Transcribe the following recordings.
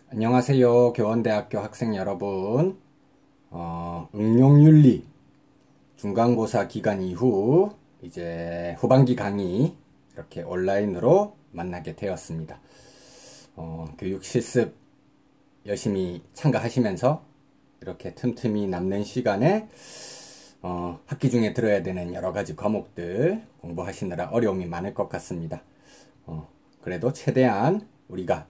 안녕하세요. 교원대학교 학생 여러분. 응용윤리 중간고사 기간 이후 이제 후반기 강의 이렇게 온라인으로 만나게 되었습니다. 교육 실습 열심히 참가하시면서 이렇게 틈틈이 남는 시간에 학기 중에 들어야 되는 여러 가지 과목들 공부하시느라 어려움이 많을 것 같습니다. 그래도 최대한 우리가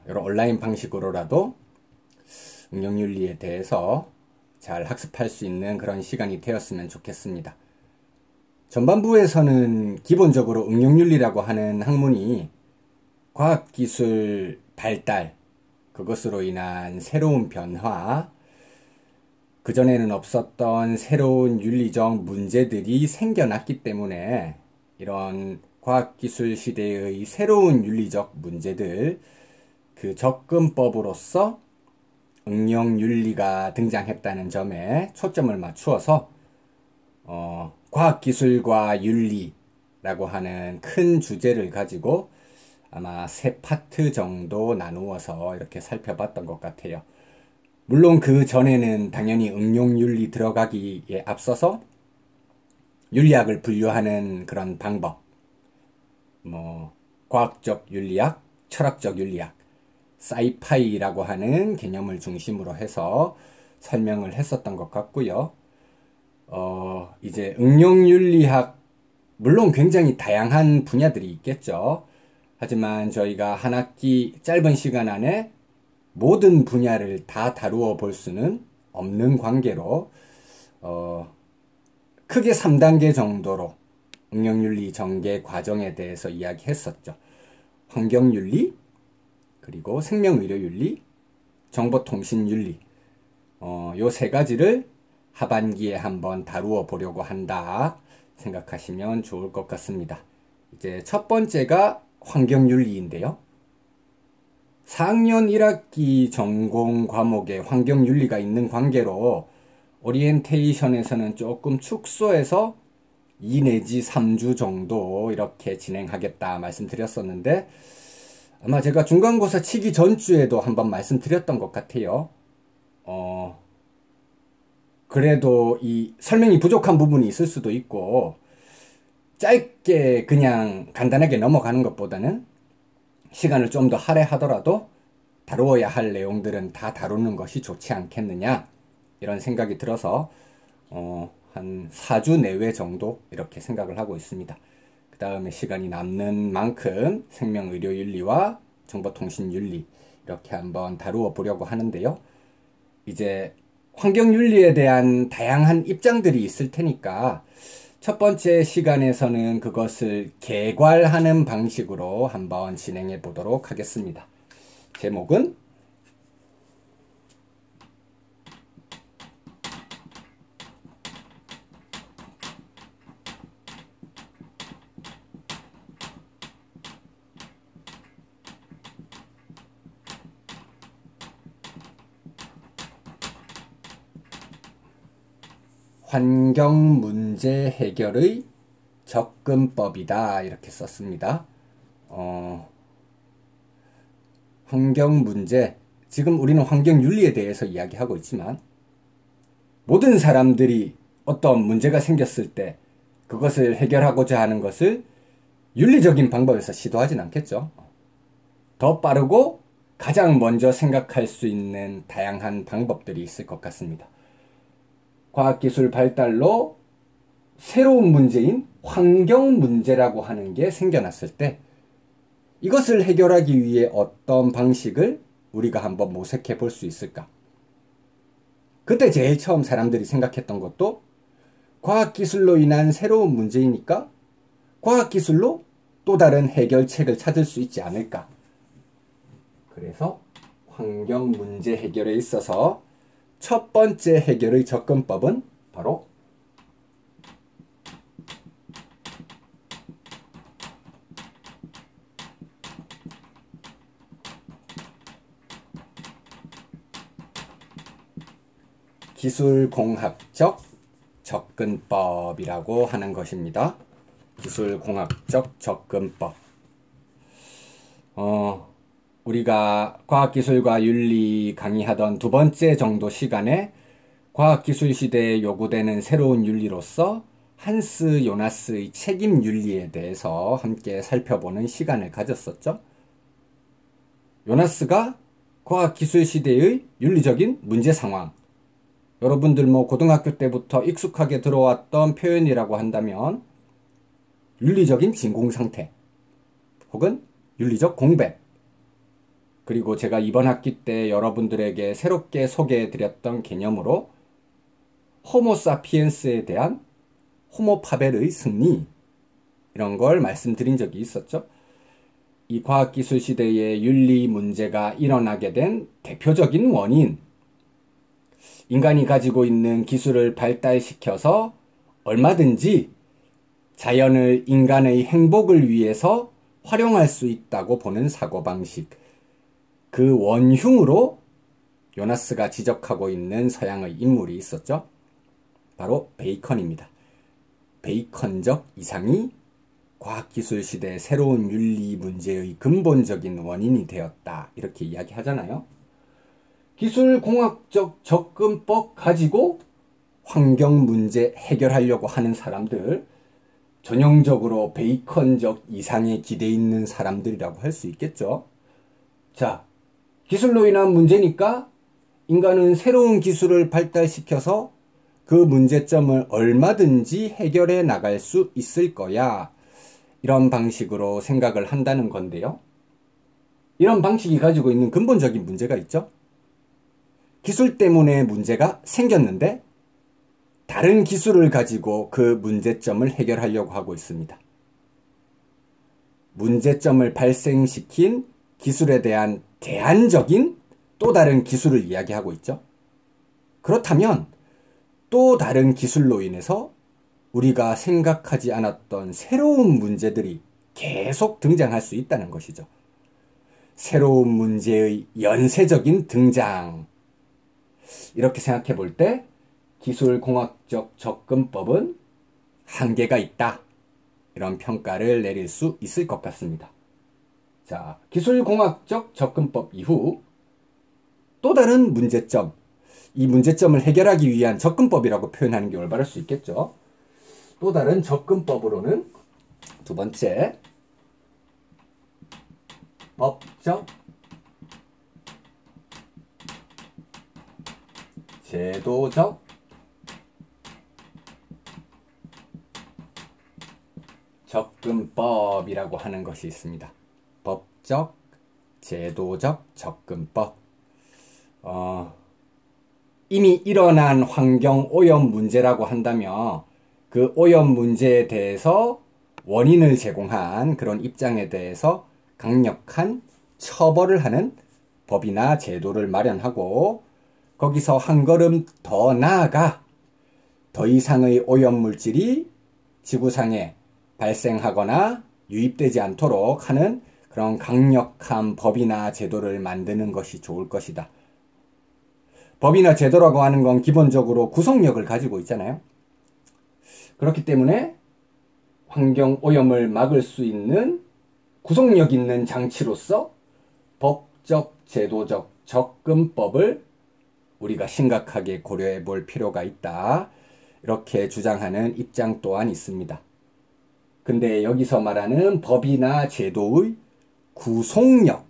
이런 온라인 방식으로라도 응용윤리에 대해서 잘 학습할 수 있는 그런 시간이 되었으면 좋겠습니다. 전반부에서는 기본적으로 응용윤리라고 하는 학문이 과학기술 발달, 그것으로 인한 새로운 변화, 그전에는 없었던 새로운 윤리적 문제들이 생겨났기 때문에 이런 과학기술 시대의 새로운 윤리적 문제들, 그 접근법으로서 응용윤리가 등장했다는 점에 초점을 맞추어서 과학기술과 윤리라고 하는 큰 주제를 가지고 아마 3파트 정도 나누어서 이렇게 살펴봤던 것 같아요. 물론 그 전에는 당연히 응용윤리 들어가기에 앞서서 윤리학을 분류하는 그런 방법, 과학적 윤리학, 철학적 윤리학, 사이파이라고 하는 개념을 중심으로 해서 설명을 했었던 것 같고요. 이제 응용윤리학, 물론 굉장히 다양한 분야들이 있겠죠. 하지만 저희가 한 학기 짧은 시간 안에 모든 분야를 다 다루어 볼 수는 없는 관계로 크게 3단계 정도로 응용윤리 전개 과정에 대해서 이야기했었죠. 환경윤리, 그리고 생명의료윤리, 정보통신윤리, 요 3가지를 하반기에 한번 다루어 보려고 한다 생각하시면 좋을 것 같습니다. 이제 첫 번째가 환경윤리인데요. 4학년 1학기 전공 과목에 환경윤리가 있는 관계로 오리엔테이션에서는 조금 축소해서 2 내지 3주 정도 이렇게 진행하겠다 말씀드렸었는데, 아마 제가 중간고사 치기 전주에도 한번 말씀드렸던 것 같아요. 그래도 이 설명이 부족한 부분이 있을 수도 있고, 짧게 그냥 간단하게 넘어가는 것보다는 시간을 좀 더 할애하더라도 다루어야 할 내용들은 다 다루는 것이 좋지 않겠느냐, 이런 생각이 들어서 한 4주 내외 정도 이렇게 생각을 하고 있습니다. 그 다음에 시간이 남는 만큼 생명의료윤리와 정보통신윤리 이렇게 한번 다루어 보려고 하는데요. 이제 환경윤리에 대한 다양한 입장들이 있을 테니까 첫 번째 시간에서는 그것을 개괄하는 방식으로 한번 진행해 보도록 하겠습니다. 제목은 환경 문제 해결의 접근법이다, 이렇게 썼습니다. 환경 문제, 지금 우리는 환경 윤리에 대해서 이야기하고 있지만 모든 사람들이 어떤 문제가 생겼을 때 그것을 해결하고자 하는 것을 윤리적인 방법에서 시도하진 않겠죠. 더 빠르고 가장 먼저 생각할 수 있는 다양한 방법들이 있을 것 같습니다. 과학기술 발달로 새로운 문제인 환경 문제라고 하는 게 생겨났을 때 이것을 해결하기 위해 어떤 방식을 우리가 한번 모색해 볼 수 있을까? 그때 제일 처음 사람들이 생각했던 것도 과학기술로 인한 새로운 문제이니까 과학기술로 또 다른 해결책을 찾을 수 있지 않을까? 그래서 환경 문제 해결에 있어서 첫 번째 해결의 접근법은 바로 기술공학적 접근법이라고 하는 것입니다. 기술공학적 접근법. 우리가 과학기술과 윤리 강의하던 두 번째 정도 시간에 과학기술 시대에 요구되는 새로운 윤리로서 한스 요나스의 책임 윤리에 대해서 함께 살펴보는 시간을 가졌었죠. 요나스가 과학기술 시대의 윤리적인 문제 상황, 여러분들 고등학교 때부터 익숙하게 들어왔던 표현이라고 한다면 윤리적인 진공상태 혹은 윤리적 공백, 그리고 제가 이번 학기 때 여러분들에게 새롭게 소개해드렸던 개념으로 호모사피엔스에 대한 호모파벨의 승리, 이런 걸 말씀드린 적이 있었죠. 이 과학기술 시대에 윤리 문제가 일어나게 된 대표적인 원인, 인간이 가지고 있는 기술을 발달시켜서 얼마든지 자연을 인간의 행복을 위해서 활용할 수 있다고 보는 사고방식, 그 원흉으로 요나스가 지적하고 있는 서양의 인물이 있었죠. 바로 베이컨입니다. 베이컨적 이상이 과학기술 시대의 새로운 윤리 문제의 근본적인 원인이 되었다, 이렇게 이야기하잖아요. 기술공학적 접근법 가지고 환경 문제 해결하려고 하는 사람들, 전형적으로 베이컨적 이상에 기대 있는 사람들이라고 할 수 있겠죠. 자, 기술로 인한 문제니까 인간은 새로운 기술을 발달시켜서 그 문제점을 얼마든지 해결해 나갈 수 있을 거야, 이런 방식으로 생각을 한다는 건데요. 이런 방식이 가지고 있는 근본적인 문제가 있죠. 기술 때문에 문제가 생겼는데 다른 기술을 가지고 그 문제점을 해결하려고 하고 있습니다. 문제점을 발생시킨 기술에 대한 대안적인 또 다른 기술을 이야기하고 있죠. 그렇다면 또 다른 기술로 인해서 우리가 생각하지 않았던 새로운 문제들이 계속 등장할 수 있다는 것이죠. 새로운 문제의 연쇄적인 등장. 이렇게 생각해 볼 때 기술공학적 접근법은 한계가 있다, 이런 평가를 내릴 수 있을 것 같습니다. 자, 기술공학적 접근법 이후 또 다른 문제점, 이 문제점을 해결하기 위한 접근법이라고 표현하는 게 올바를 수 있겠죠. 또 다른 접근법으로는 두 번째, 법적, 제도적, 접근법이라고 하는 것이 있습니다. 법적, 제도적 접근법. 이미 일어난 환경 오염 문제라고 한다면 그 오염 문제에 대해서 원인을 제공한 그런 입장에 대해서 강력한 처벌을 하는 법이나 제도를 마련하고, 거기서 한 걸음 더 나아가 더 이상의 오염 물질이 지구상에 발생하거나 유입되지 않도록 하는 그런 강력한 법이나 제도를 만드는 것이 좋을 것이다. 법이나 제도라고 하는 건 기본적으로 구속력을 가지고 있잖아요. 그렇기 때문에 환경 오염을 막을 수 있는 구속력 있는 장치로서 법적, 제도적 접근법을 우리가 심각하게 고려해 볼 필요가 있다, 이렇게 주장하는 입장 또한 있습니다. 근데 여기서 말하는 법이나 제도의 구속력,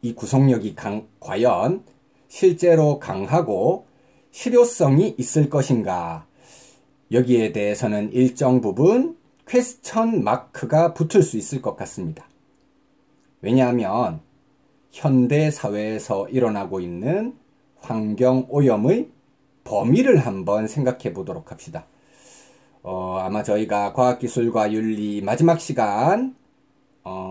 이 구속력이 과연 실제로 강하고 실효성이 있을 것인가, 여기에 대해서는 일정 부분 퀘스천 마크가 붙을 수 있을 것 같습니다. 왜냐하면 현대 사회에서 일어나고 있는 환경 오염의 범위를 한번 생각해 보도록 합시다. 아마 저희가 과학기술과 윤리 마지막 시간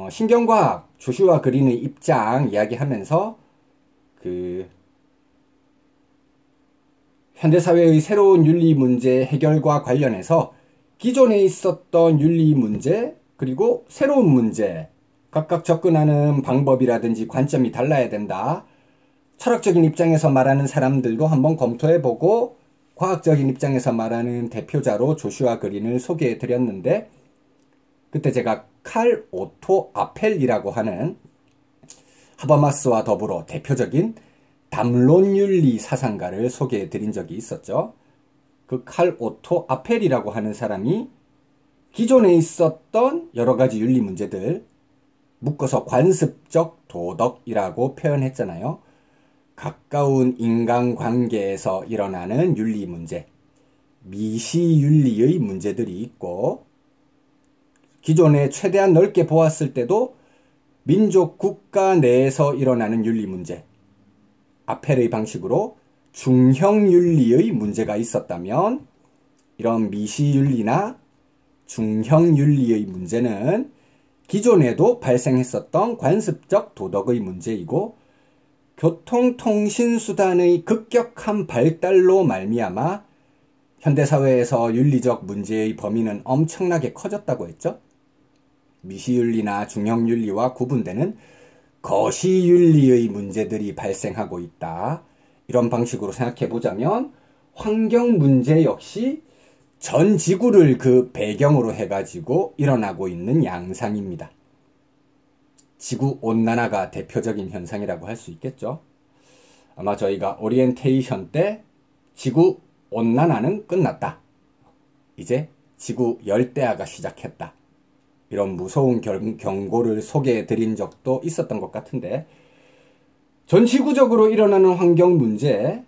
신경과학 조슈아 그린의 입장 이야기하면서 그 현대사회의 새로운 윤리 문제 해결과 관련해서 기존에 있었던 윤리 문제 그리고 새로운 문제 각각 접근하는 방법이라든지 관점이 달라야 된다, 철학적인 입장에서 말하는 사람들도 한번 검토해보고 과학적인 입장에서 말하는 대표자로 조슈아 그린을 소개해드렸는데, 그때 제가 칼 오토 아펠이라고 하는 하버마스와 더불어 대표적인 담론윤리 사상가를 소개해 드린 적이 있었죠. 그 칼 오토 아펠이라고 하는 사람이 기존에 있었던 여러 가지 윤리 문제들 묶어서 관습적 도덕이라고 표현했잖아요. 가까운 인간관계에서 일어나는 윤리 문제, 미시윤리의 문제들이 있고, 기존에 최대한 넓게 보았을 때도 민족 국가 내에서 일어나는 윤리 문제, 아펠의 방식으로 중형윤리의 문제가 있었다면, 이런 미시윤리나 중형윤리의 문제는 기존에도 발생했었던 관습적 도덕의 문제이고, 교통통신수단의 급격한 발달로 말미암아 현대사회에서 윤리적 문제의 범위는 엄청나게 커졌다고 했죠. 미시윤리나 중형윤리와 구분되는 거시윤리의 문제들이 발생하고 있다. 이런 방식으로 생각해 보자면 환경 문제 역시 전 지구를 그 배경으로 해가지고 일어나고 있는 양상입니다. 지구온난화가 대표적인 현상이라고 할 수 있겠죠. 아마 저희가 오리엔테이션 때 지구온난화는 끝났다. 이제 지구 열대야가 시작했다. 이런 무서운 경고를 소개해 드린 적도 있었던 것 같은데, 전 지구적으로 일어나는 환경 문제,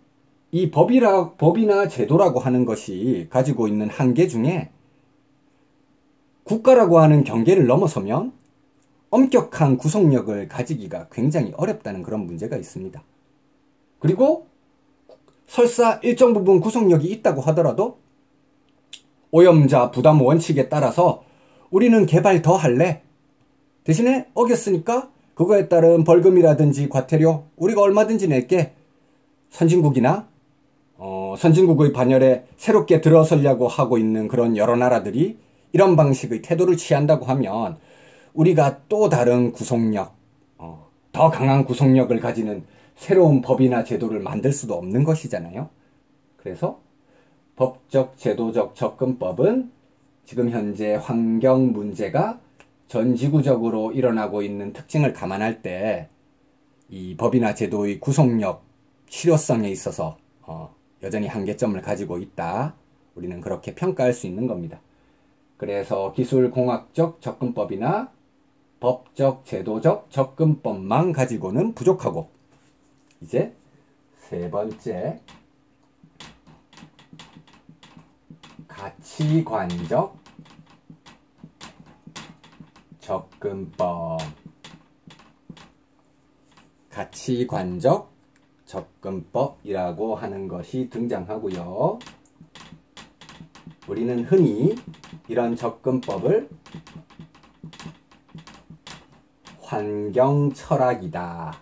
이 법이나 제도라고 하는 것이 가지고 있는 한계 중에 국가라고 하는 경계를 넘어서면 엄격한 구속력을 가지기가 굉장히 어렵다는 그런 문제가 있습니다. 그리고 설사 일정 부분 구속력이 있다고 하더라도 오염자 부담 원칙에 따라서 우리는 개발 더 할래. 대신에 어겼으니까 그거에 따른 벌금이라든지 과태료 우리가 얼마든지 낼게. 선진국이나 선진국의 반열에 새롭게 들어서려고 하고 있는 그런 여러 나라들이 이런 방식의 태도를 취한다고 하면 우리가 또 다른 구속력, 더 강한 구속력을 가지는 새로운 법이나 제도를 만들 수도 없는 것이잖아요. 그래서 법적, 제도적 접근법은 지금 현재 환경 문제가 전 지구적으로 일어나고 있는 특징을 감안할 때 이 법이나 제도의 구속력, 실효성에 있어서 여전히 한계점을 가지고 있다. 우리는 그렇게 평가할 수 있는 겁니다. 그래서 기술공학적 접근법이나 법적, 제도적 접근법만 가지고는 부족하고, 이제 세 번째, 가치관적 접근법. 가치관적 접근법이라고 하는 것이 등장하고요. 우리는 흔히 이런 접근법을 환경철학이다.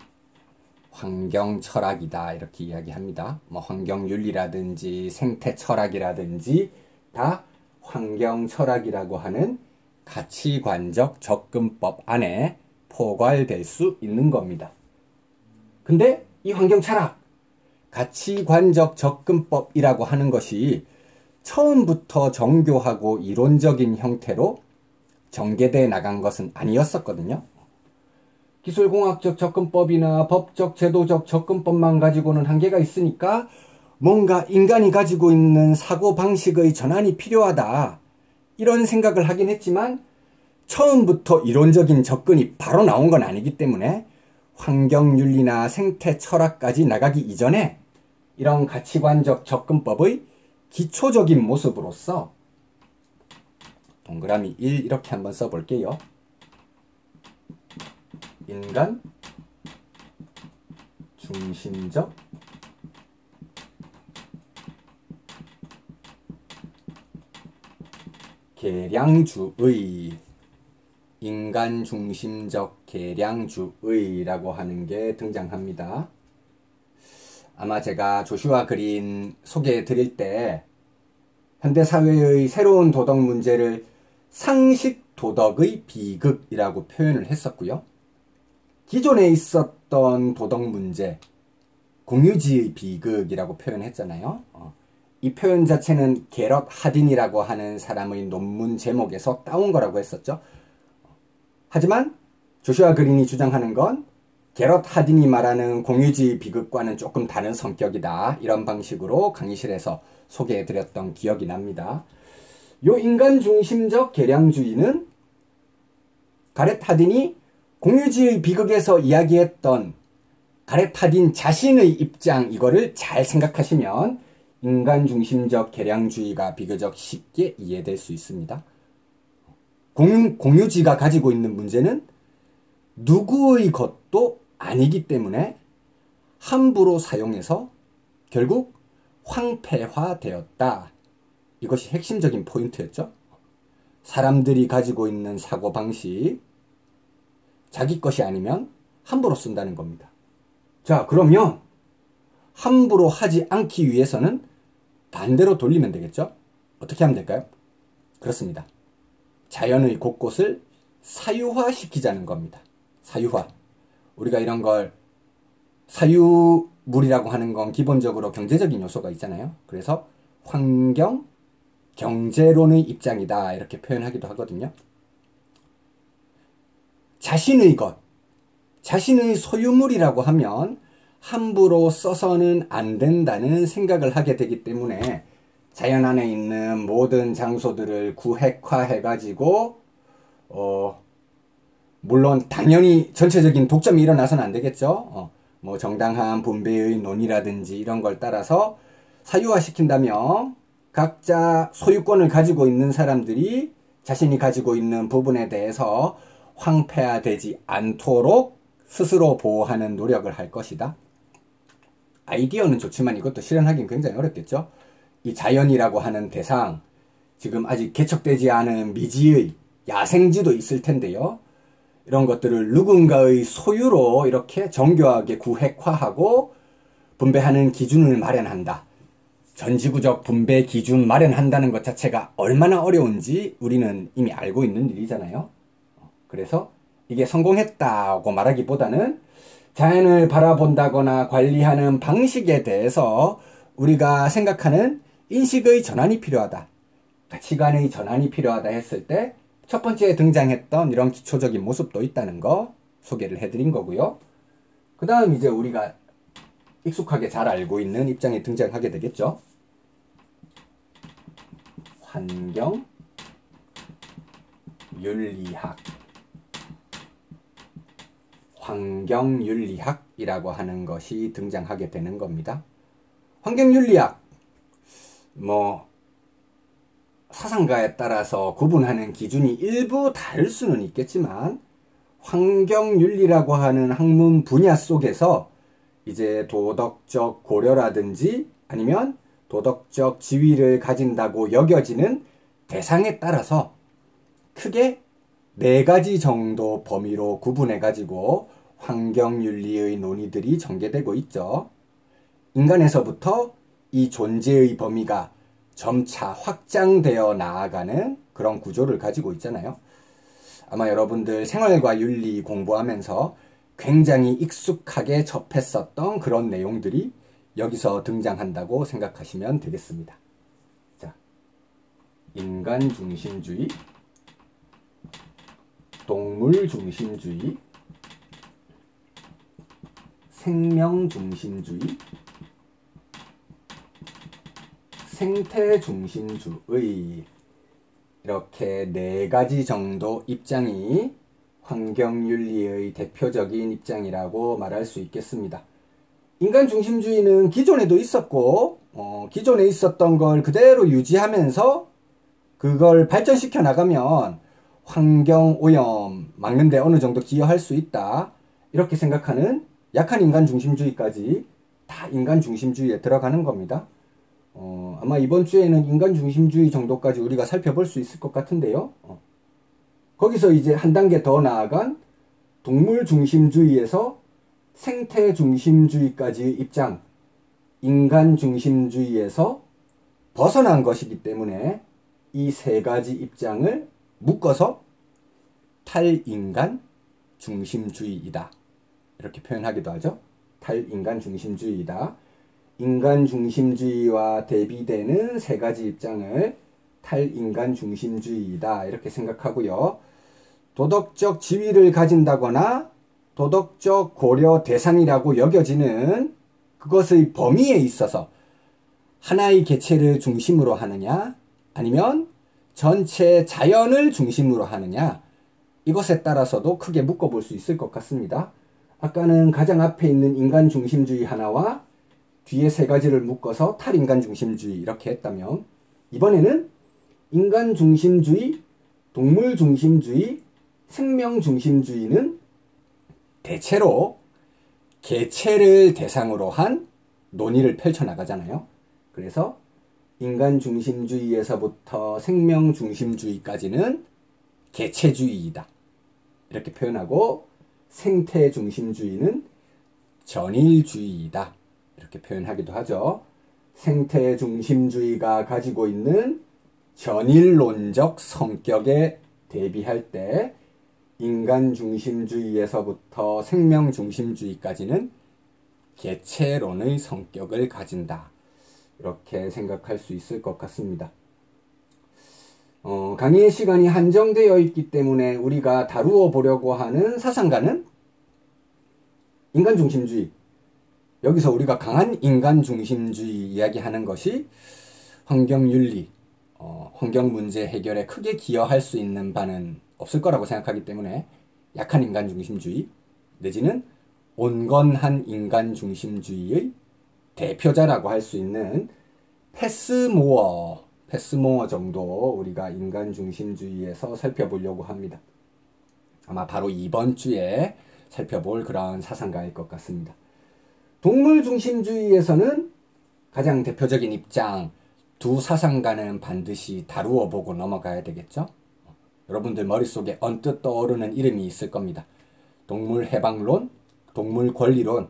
환경철학이다. 이렇게 이야기합니다. 환경윤리라든지 생태철학이라든지 다 환경철학이라고 하는 가치관적 접근법 안에 포괄될 수 있는 겁니다. 근데 이 환경철학, 가치관적 접근법이라고 하는 것이 처음부터 정교하고 이론적인 형태로 전개되어 나간 것은 아니었었거든요. 기술공학적 접근법이나 법적, 제도적 접근법만 가지고는 한계가 있으니까 뭔가 인간이 가지고 있는 사고방식의 전환이 필요하다. 이런 생각을 하긴 했지만 처음부터 이론적인 접근이 바로 나온 건 아니기 때문에 환경윤리나 생태철학까지 나가기 이전에 이런 가치관적 접근법의 기초적인 모습으로서 동그라미 1 이렇게 한번 써볼게요. 인간 중심적 계량주의, 인간 중심적 계량주의라고 하는 게 등장합니다. 아마 제가 조슈아 그린 소개해 드릴 때 현대사회의 새로운 도덕 문제를 상식 도덕의 비극이라고 표현을 했었고요. 기존에 있었던 도덕 문제, 공유지의 비극이라고 표현했잖아요. 이 표현 자체는 게럿 하딘이라고 하는 사람의 논문 제목에서 따온 거라고 했었죠. 하지만 조슈아 그린이 주장하는 건 게럿 하딘이 말하는 공유주의 비극과는 조금 다른 성격이다. 이런 방식으로 강의실에서 소개해드렸던 기억이 납니다. 요 인간 중심적 계량주의는 가렛 하딘이 공유주의 비극에서 이야기했던 가렛 하딘 자신의 입장, 이거를 잘 생각하시면 인간 중심적 계량주의가 비교적 쉽게 이해될 수 있습니다. 공유주의가 가지고 있는 문제는 누구의 것도 아니기 때문에 함부로 사용해서 결국 황폐화되었다. 이것이 핵심적인 포인트였죠. 사람들이 가지고 있는 사고방식, 자기 것이 아니면 함부로 쓴다는 겁니다. 자, 그러면 함부로 하지 않기 위해서는 반대로 돌리면 되겠죠? 어떻게 하면 될까요? 그렇습니다. 자연의 곳곳을 사유화시키자는 겁니다. 사유화. 우리가 이런 걸 사유물이라고 하는 건 기본적으로 경제적인 요소가 있잖아요. 그래서 환경, 경제론의 입장이다. 이렇게 표현하기도 하거든요. 자신의 것, 자신의 소유물이라고 하면 함부로 써서는 안 된다는 생각을 하게 되기 때문에 자연 안에 있는 모든 장소들을 구획화해가지고 물론 당연히 전체적인 독점이 일어나서는 안 되겠죠. 뭐 정당한 분배의 논의라든지 이런 걸 따라서 사유화시킨다면 각자 소유권을 가지고 있는 사람들이 자신이 가지고 있는 부분에 대해서 황폐화되지 않도록 스스로 보호하는 노력을 할 것이다. 아이디어는 좋지만 이것도 실현하기는 굉장히 어렵겠죠. 이 자연이라고 하는 대상, 지금 아직 개척되지 않은 미지의 야생지도 있을 텐데요. 이런 것들을 누군가의 소유로 이렇게 정교하게 구획화하고 분배하는 기준을 마련한다. 전지구적 분배 기준 마련한다는 것 자체가 얼마나 어려운지 우리는 이미 알고 있는 일이잖아요. 그래서 이게 성공했다고 말하기보다는 자연을 바라본다거나 관리하는 방식에 대해서 우리가 생각하는 인식의 전환이 필요하다. 가치관의 전환이 필요하다 했을 때 첫 번째 등장했던 이런 기초적인 모습도 있다는 거 소개를 해드린 거고요. 그 다음 이제 우리가 익숙하게 잘 알고 있는 입장이 등장하게 되겠죠. 환경, 윤리학. 환경윤리학이라고 하는 것이 등장하게 되는 겁니다. 환경윤리학, 사상가에 따라서 구분하는 기준이 일부 다를 수는 있겠지만 환경윤리라고 하는 학문 분야 속에서 이제 도덕적 고려라든지 아니면 도덕적 지위를 가진다고 여겨지는 대상에 따라서 크게 4가지 정도 범위로 구분해 가지고 환경윤리의 논의들이 전개되고 있죠. 인간에서부터 이 존재의 범위가 점차 확장되어 나아가는 그런 구조를 가지고 있잖아요. 아마 여러분들 생활과 윤리 공부하면서 굉장히 익숙하게 접했었던 그런 내용들이 여기서 등장한다고 생각하시면 되겠습니다. 자, 인간 중심주의, 동물 중심주의, 생명 중심주의, 생태 중심주의, 이렇게 4가지 정도 입장이 환경윤리의 대표적인 입장이라고 말할 수 있겠습니다. 인간 중심주의는 기존에도 있었고 기존에 있었던 걸 그대로 유지하면서 그걸 발전시켜 나가면 환경오염 막는 데 어느 정도 기여할 수 있다. 이렇게 생각하는 약한 인간 중심주의까지 다 인간 중심주의에 들어가는 겁니다. 아마 이번 주에는 인간 중심주의 정도까지 우리가 살펴볼 수 있을 것 같은데요. 거기서 이제 한 단계 더 나아간 동물 중심주의에서 생태 중심주의까지의 입장, 인간 중심주의에서 벗어난 것이기 때문에 이 3가지 입장을 묶어서 탈인간 중심주의이다. 이렇게 표현하기도 하죠. 탈인간 중심주의이다. 인간 중심주의와 대비되는 3가지 입장을 탈인간 중심주의이다. 이렇게 생각하고요. 도덕적 지위를 가진다거나 도덕적 고려 대상이라고 여겨지는 그것의 범위에 있어서 하나의 개체를 중심으로 하느냐 아니면 전체 자연을 중심으로 하느냐 이것에 따라서도 크게 묶어볼 수 있을 것 같습니다. 아까는 가장 앞에 있는 인간 중심주의 하나와 뒤에 세 가지를 묶어서 탈인간 중심주의 이렇게 했다면 이번에는 인간 중심주의, 동물 중심주의, 생명 중심주의는 대체로 개체를 대상으로 한 논의를 펼쳐나가잖아요. 그래서 인간 중심주의에서부터 생명 중심주의까지는 개체주의이다. 이렇게 표현하고 생태 중심주의는 전일주의이다. 이렇게 표현하기도 하죠. 생태 중심주의가 가지고 있는 전일론적 성격에 대비할 때 인간 중심주의에서부터 생명 중심주의까지는 개체론의 성격을 가진다. 이렇게 생각할 수 있을 것 같습니다. 강의의 시간이 한정되어 있기 때문에 우리가 다루어 보려고 하는 사상가는 인간 중심주의. 여기서 우리가 강한 인간 중심주의 이야기하는 것이 환경윤리, 환경 문제 해결에 크게 기여할 수 있는 바는 없을 거라고 생각하기 때문에 약한 인간 중심주의 내지는 온건한 인간 중심주의의 대표자라고 할 수 있는 패스모어 정도 우리가 인간 중심주의에서 살펴보려고 합니다. 아마 바로 이번 주에 살펴볼 그런 사상가일 것 같습니다. 동물 중심주의에서는 가장 대표적인 입장, 두 사상가는 반드시 다루어 보고 넘어가야 되겠죠? 여러분들 머릿속에 언뜻 떠오르는 이름이 있을 겁니다. 동물 해방론, 동물 권리론,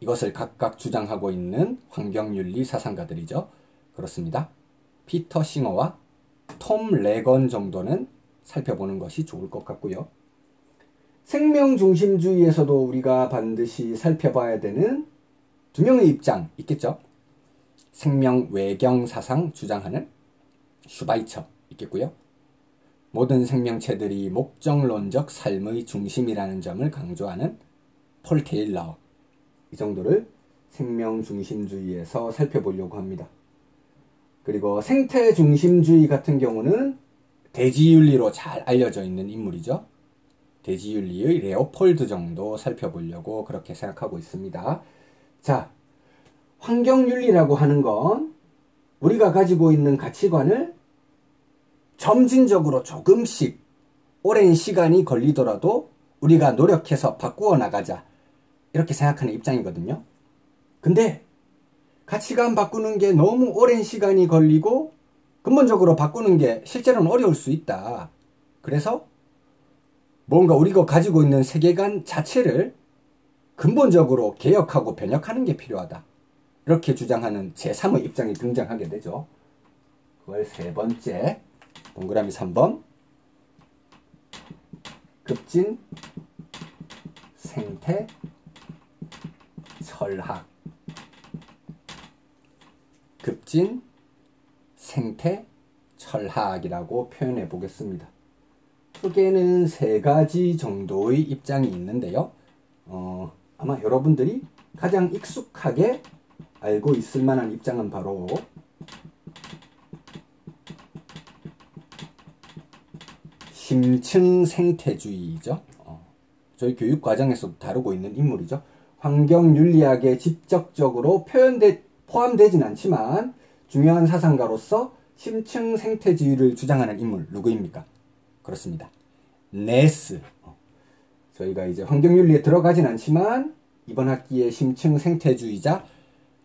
이것을 각각 주장하고 있는 환경윤리 사상가들이죠. 그렇습니다. 피터 싱어와 톰 레건 정도는 살펴보는 것이 좋을 것 같고요. 생명 중심주의에서도 우리가 반드시 살펴봐야 되는 두 명의 입장 있겠죠. 생명 외경 사상 주장하는 슈바이처 있겠고요. 모든 생명체들이 목적론적 삶의 중심이라는 점을 강조하는 폴 테일러, 이 정도를 생명 중심주의에서 살펴보려고 합니다. 그리고 생태 중심주의 같은 경우는 대지윤리로 잘 알려져 있는 인물이죠. 대지윤리의 레오폴드 정도 살펴보려고 그렇게 생각하고 있습니다. 자, 환경윤리라고 하는 건 우리가 가지고 있는 가치관을 점진적으로 조금씩 오랜 시간이 걸리더라도 우리가 노력해서 바꾸어 나가자, 이렇게 생각하는 입장이거든요. 근데 가치관 바꾸는 게 너무 오랜 시간이 걸리고 근본적으로 바꾸는 게 실제로는 어려울 수 있다. 그래서 뭔가 우리가 가지고 있는 세계관 자체를 근본적으로 개혁하고 변혁하는 게 필요하다. 이렇게 주장하는 제3의 입장이 등장하게 되죠. 그걸 세 번째, 동그라미 3번, 급진, 생태, 철학. 급진, 생태, 철학이라고 표현해 보겠습니다. 크게는 세 가지 정도의 입장이 있는데요. 아마 여러분들이 가장 익숙하게 알고 있을 만한 입장은 바로 심층 생태주의죠. 저희 교육과정에서도 다루고 있는 인물이죠. 환경윤리학에 직접적으로 포함되진 않지만 중요한 사상가로서 심층 생태주의를 주장하는 인물 누구입니까? 그렇습니다. 네스. 저희가 이제 환경윤리에 들어가진 않지만 이번 학기에 심층 생태주의자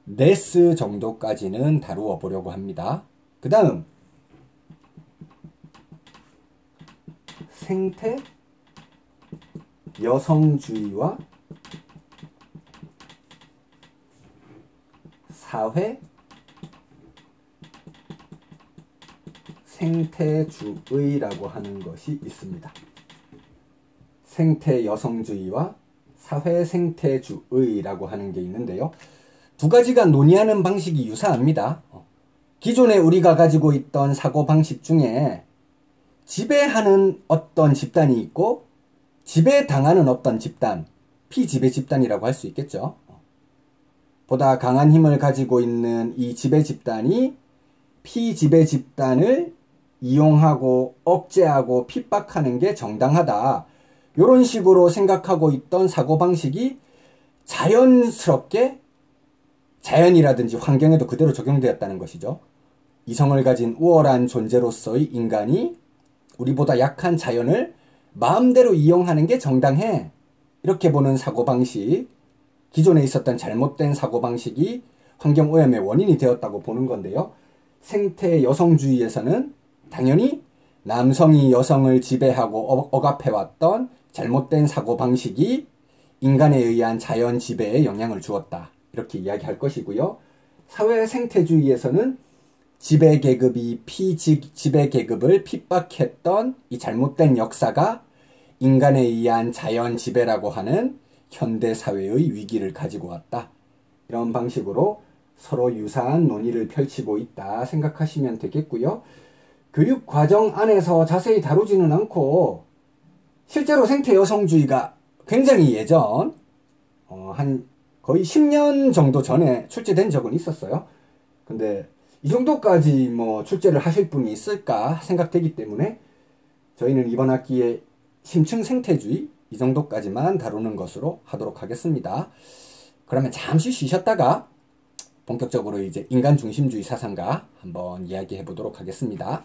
네스 정도까지는 다루어 보려고 합니다. 그 다음 생태 여성주의와 사회 생태주의라고 하는 것이 있습니다. 생태 여성주의와 사회 생태주의라고 하는 게 있는데요. 두 가지가 논의하는 방식이 유사합니다. 기존에 우리가 가지고 있던 사고방식 중에 지배하는 어떤 집단이 있고 지배당하는 어떤 집단, 피지배 집단이라고 할 수 있겠죠. 보다 강한 힘을 가지고 있는 이 지배 집단이 피지배 집단을 이용하고 억제하고 핍박하는 게 정당하다. 이런 식으로 생각하고 있던 사고방식이 자연스럽게 자연이라든지 환경에도 그대로 적용되었다는 것이죠. 이성을 가진 우월한 존재로서의 인간이 우리보다 약한 자연을 마음대로 이용하는 게 정당해. 이렇게 보는 사고방식, 기존에 있었던 잘못된 사고방식이 환경오염의 원인이 되었다고 보는 건데요. 생태 여성주의에서는 당연히 남성이 여성을 지배하고 억압해왔던 잘못된 사고방식이 인간에 의한 자연 지배에 영향을 주었다. 이렇게 이야기할 것이고요. 사회생태주의에서는 지배계급이 피지배계급을 핍박했던 이 잘못된 역사가 인간에 의한 자연 지배라고 하는 현대사회의 위기를 가지고 왔다. 이런 방식으로 서로 유사한 논의를 펼치고 있다 생각하시면 되겠고요. 교육과정 안에서 자세히 다루지는 않고 실제로 생태여성주의가 굉장히 예전 한 거의 10년 정도 전에 출제된 적은 있었어요. 근데 이 정도까지 뭐 출제를 하실 분이 있을까 생각되기 때문에 저희는 이번 학기에 심층 생태주의 이 정도까지만 다루는 것으로 하도록 하겠습니다. 그러면 잠시 쉬셨다가 본격적으로 이제 인간 중심주의 사상가 한번 이야기해 보도록 하겠습니다.